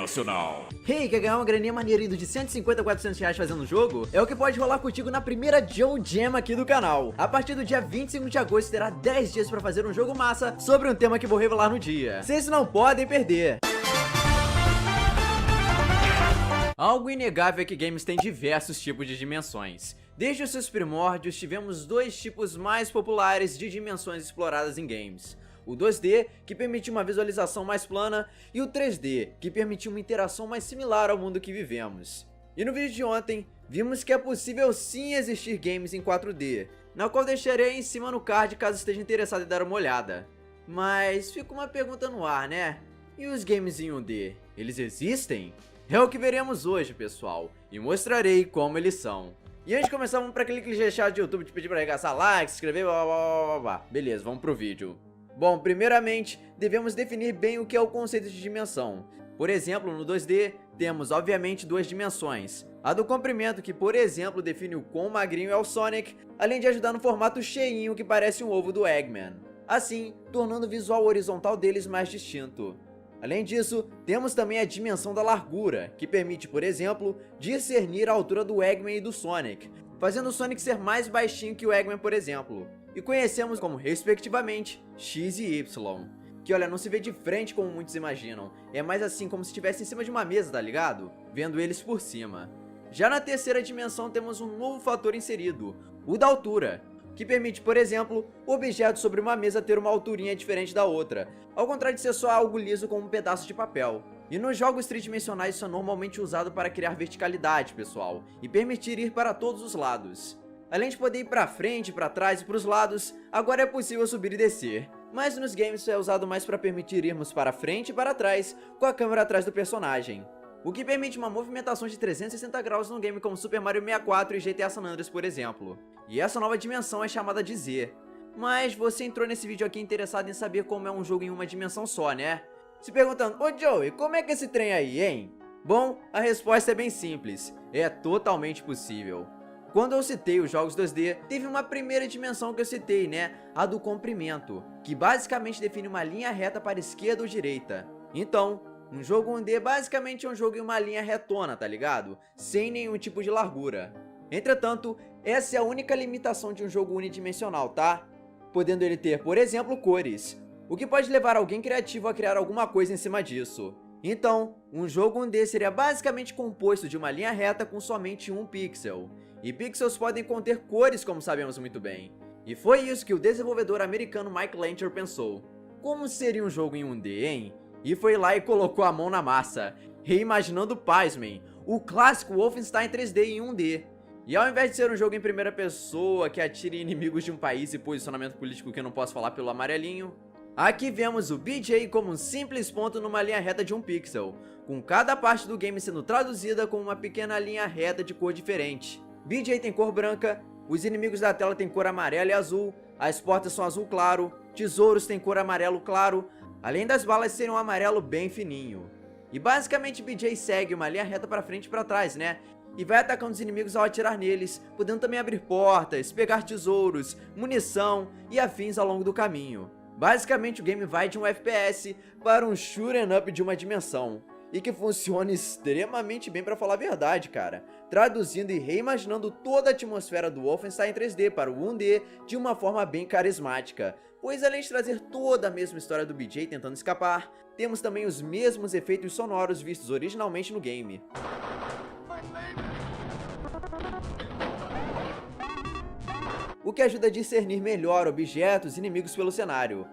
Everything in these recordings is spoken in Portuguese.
Nacional. Hey, quer ganhar uma graninha maneira indo de 150 a 400 reais fazendo um jogo? É o que pode rolar contigo na primeira Joe Jam aqui do canal. A partir do dia 25 de agosto terá 10 dias pra fazer um jogo massa sobre um tema que vou revelar no dia. Vocês não podem perder. Algo inegável é que games têm diversos tipos de dimensões. Desde os seus primórdios, tivemos dois tipos mais populares de dimensões exploradas em games. O 2D, que permite uma visualização mais plana, e o 3D, que permite uma interação mais similar ao mundo que vivemos. E no vídeo de ontem, vimos que é possível sim existir games em 4D, na qual deixarei aí em cima no card caso esteja interessado em dar uma olhada. Mas fica uma pergunta no ar, né? E os games em 1D, eles existem? É o que veremos hoje, pessoal, e mostrarei como eles são. E antes de começar, vamos para aquele clichê chato de YouTube de pedir para arregaçar like, se inscrever, blá blá blá blá blá. Beleza, vamos pro vídeo. Bom, primeiramente, devemos definir bem o que é o conceito de dimensão. Por exemplo, no 2D, temos obviamente duas dimensões. A do comprimento, que por exemplo define o quão magrinho é o Sonic, além de ajudar no formato cheinho que parece um ovo do Eggman, assim, tornando o visual horizontal deles mais distinto. Além disso, temos também a dimensão da largura, que permite, por exemplo, discernir a altura do Eggman e do Sonic, fazendo o Sonic ser mais baixinho que o Eggman, por exemplo. E conhecemos como, respectivamente, X e Y, que olha, não se vê de frente como muitos imaginam, é mais assim como se estivesse em cima de uma mesa, tá ligado? Vendo eles por cima. Já na terceira dimensão temos um novo fator inserido, o da altura, que permite, por exemplo, o objeto sobre uma mesa ter uma alturinha diferente da outra, ao contrário de ser só algo liso como um pedaço de papel. E nos jogos tridimensionais isso é normalmente usado para criar verticalidade, pessoal, e permitir ir para todos os lados. Além de poder ir para frente, para trás e para os lados, agora é possível subir e descer. Mas nos games isso é usado mais para permitir irmos para frente e para trás, com a câmera atrás do personagem. O que permite uma movimentação de 360 graus num game como Super Mario 64 e GTA San Andreas, por exemplo. E essa nova dimensão é chamada de Z. Mas você entrou nesse vídeo aqui interessado em saber como é um jogo em uma dimensão só, né? Se perguntando, ô Joey, como é que é esse trem aí, hein? Bom, a resposta é bem simples, é totalmente possível. Quando eu citei os jogos 2D, teve uma primeira dimensão que eu citei, né? A do comprimento, que basicamente define uma linha reta para esquerda ou direita. Então, um jogo 1D basicamente é um jogo em uma linha retona, tá ligado? Sem nenhum tipo de largura. Entretanto, essa é a única limitação de um jogo unidimensional, tá? Podendo ele ter, por exemplo, cores, o que pode levar alguém criativo a criar alguma coisa em cima disso. Então, um jogo 1D seria basicamente composto de uma linha reta com somente um pixel. E pixels podem conter cores, como sabemos muito bem. E foi isso que o desenvolvedor americano Mike Lancher pensou. Como seria um jogo em 1D, hein? E foi lá e colocou a mão na massa, reimaginando pasmem, o clássico Wolfenstein 3D em 1D. E ao invés de ser um jogo em primeira pessoa que atire em inimigos de um país e posicionamento político que eu não posso falar pelo amarelinho, aqui vemos o BJ como um simples ponto numa linha reta de um pixel, com cada parte do game sendo traduzida como uma pequena linha reta de cor diferente. BJ tem cor branca, os inimigos da tela têm cor amarela e azul, as portas são azul claro, tesouros têm cor amarelo claro, além das balas serem um amarelo bem fininho. E basicamente BJ segue uma linha reta para frente e para trás, né? E vai atacando os inimigos ao atirar neles, podendo também abrir portas, pegar tesouros, munição e afins ao longo do caminho. Basicamente o game vai de um FPS para um shoot'em up de uma dimensão. E que funciona extremamente bem pra falar a verdade, cara. Traduzindo e reimaginando toda a atmosfera do Wolfenstein 3D para o 1D de uma forma bem carismática. Pois além de trazer toda a mesma história do BJ tentando escapar, temos também os mesmos efeitos sonoros vistos originalmente no game. O que ajuda a discernir melhor objetos e inimigos pelo cenário.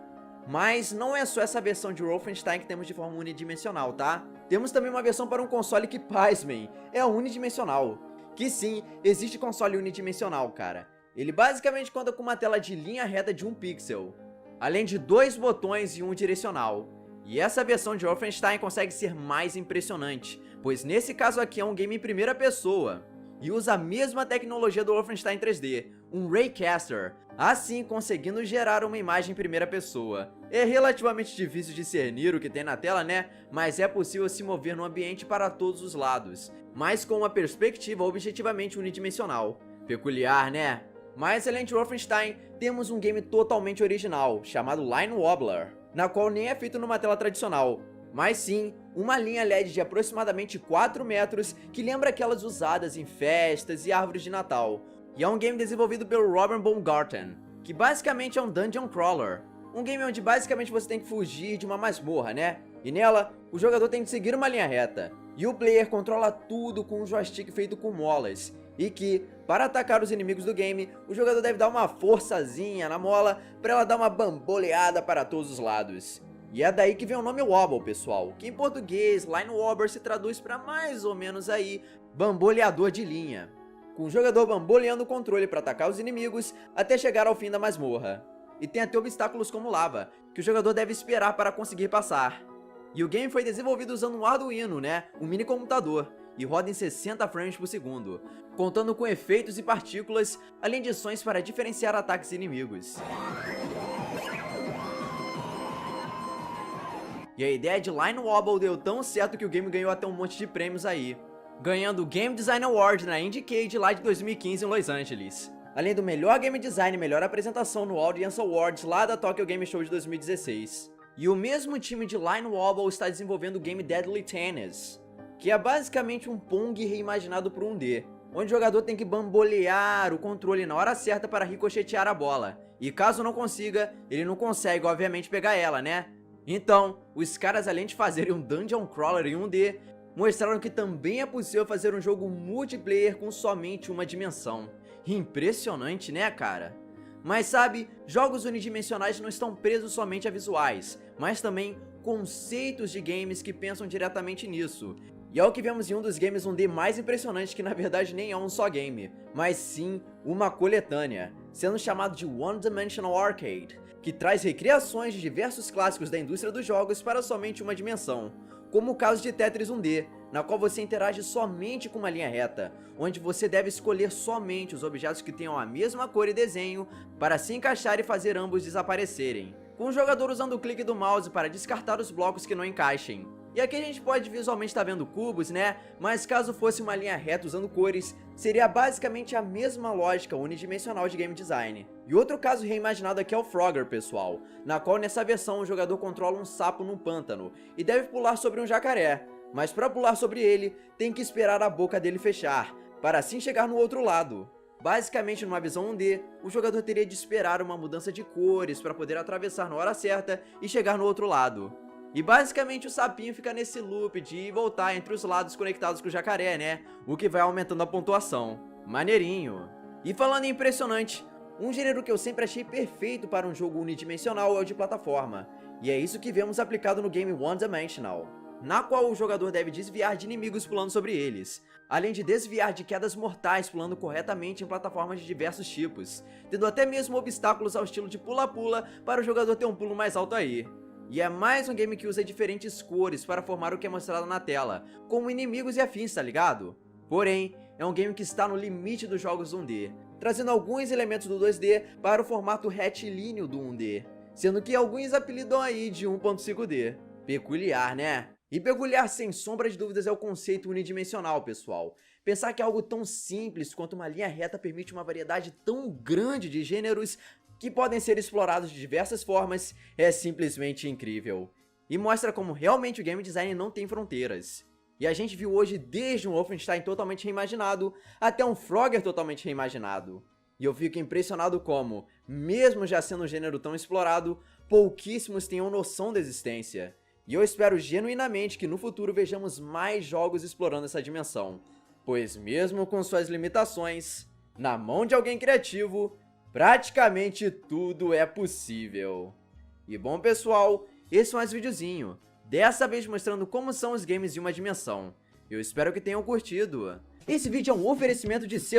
Mas não é só essa versão de Wolfenstein que temos de forma unidimensional, tá? Temos também uma versão para um console que, pasmem, é unidimensional. Que sim, existe console unidimensional, cara. Ele basicamente conta com uma tela de linha reta de um pixel, além de dois botões e um direcional. E essa versão de Wolfenstein consegue ser mais impressionante, pois nesse caso aqui é um game em primeira pessoa, e usa a mesma tecnologia do Wolfenstein 3D, um Raycaster, assim conseguindo gerar uma imagem em primeira pessoa. É relativamente difícil discernir o que tem na tela, né? Mas é possível se mover no ambiente para todos os lados, mas com uma perspectiva objetivamente unidimensional. Peculiar, né? Mas além de Wolfenstein, temos um game totalmente original, chamado Line Wobbler, na qual nem é feito numa tela tradicional. mas sim uma linha LED de aproximadamente 4 metros que lembra aquelas usadas em festas e árvores de Natal. E é um game desenvolvido pelo Robert Baumgarten, que basicamente é um dungeon crawler. Um game onde basicamente você tem que fugir de uma masmorra, né? E nela, o jogador tem que seguir uma linha reta. E o player controla tudo com um joystick feito com molas. E que, para atacar os inimigos do game, o jogador deve dar uma forçazinha na mola para ela dar uma bamboleada para todos os lados. E é daí que vem o nome Wobble, pessoal, que em português, Line Wobber se traduz para mais ou menos aí, bamboleador de linha. Com o jogador bamboleando o controle para atacar os inimigos até chegar ao fim da masmorra. E tem até obstáculos como lava, que o jogador deve esperar para conseguir passar. E o game foi desenvolvido usando um Arduino, né, um mini computador, e roda em 60 frames por segundo, contando com efeitos e partículas, além de sons para diferenciar ataques inimigos. E a ideia de Line Wobble deu tão certo que o game ganhou até um monte de prêmios aí, ganhando o Game Design Award na Indiecade lá de 2015 em Los Angeles, além do melhor game design e melhor apresentação no Audience Awards lá da Tokyo Game Show de 2016. E o mesmo time de Line Wobble está desenvolvendo o game Deadly Tennis, que é basicamente um Pong reimaginado por 1D, onde o jogador tem que bambolear o controle na hora certa para ricochetear a bola, e caso não consiga, ele não consegue obviamente pegar ela, né? Então, os caras, além de fazerem um Dungeon Crawler em 1D, mostraram que também é possível fazer um jogo multiplayer com somente uma dimensão. Impressionante, né, cara? Mas sabe, jogos unidimensionais não estão presos somente a visuais, mas também conceitos de games que pensam diretamente nisso. E é o que vemos em um dos games 1D mais impressionantes, que na verdade nem é um só game, mas sim uma coletânea, sendo chamado de One Dimensional Arcade, que traz recriações de diversos clássicos da indústria dos jogos para somente uma dimensão, como o caso de Tetris 1D, na qual você interage somente com uma linha reta, onde você deve escolher somente os objetos que tenham a mesma cor e desenho para se encaixar e fazer ambos desaparecerem, com o jogador usando o clique do mouse para descartar os blocos que não encaixem. E aqui a gente pode visualmente estar vendo cubos, né? Mas caso fosse uma linha reta usando cores, seria basicamente a mesma lógica unidimensional de game design. E outro caso reimaginado aqui é o Frogger, pessoal, na qual nessa versão o jogador controla um sapo num pântano e deve pular sobre um jacaré, mas para pular sobre ele, tem que esperar a boca dele fechar, para assim chegar no outro lado. Basicamente, numa visão 1D, o jogador teria de esperar uma mudança de cores para poder atravessar na hora certa e chegar no outro lado. E basicamente o sapinho fica nesse loop de ir e voltar entre os lados conectados com o jacaré, né? O que vai aumentando a pontuação. Maneirinho. E falando em impressionante, um gênero que eu sempre achei perfeito para um jogo unidimensional é o de plataforma. E é isso que vemos aplicado no game One Dimensional, na qual o jogador deve desviar de inimigos pulando sobre eles, além de desviar de quedas mortais pulando corretamente em plataformas de diversos tipos, tendo até mesmo obstáculos ao estilo de pula-pula para o jogador ter um pulo mais alto aí. E é mais um game que usa diferentes cores para formar o que é mostrado na tela, como inimigos e afins, tá ligado? Porém, é um game que está no limite dos jogos 1D, trazendo alguns elementos do 2D para o formato retilíneo do 1D, sendo que alguns apelidam aí de 1.5D. Peculiar, né? E peculiar, sem sombra de dúvidas, é o conceito unidimensional, pessoal. Pensar que algo tão simples quanto uma linha reta permite uma variedade tão grande de gêneros que podem ser explorados de diversas formas é simplesmente incrível. E mostra como realmente o game design não tem fronteiras. E a gente viu hoje desde um Wolfenstein totalmente reimaginado até um Frogger totalmente reimaginado. E eu fico impressionado como, mesmo já sendo um gênero tão explorado, pouquíssimos tenham noção da existência. E eu espero genuinamente que no futuro vejamos mais jogos explorando essa dimensão, pois mesmo com suas limitações, na mão de alguém criativo, praticamente tudo é possível. E bom, pessoal, esse foi mais um videozinho, dessa vez mostrando como são os games de uma dimensão. Eu espero que tenham curtido. Esse vídeo é um oferecimento de seu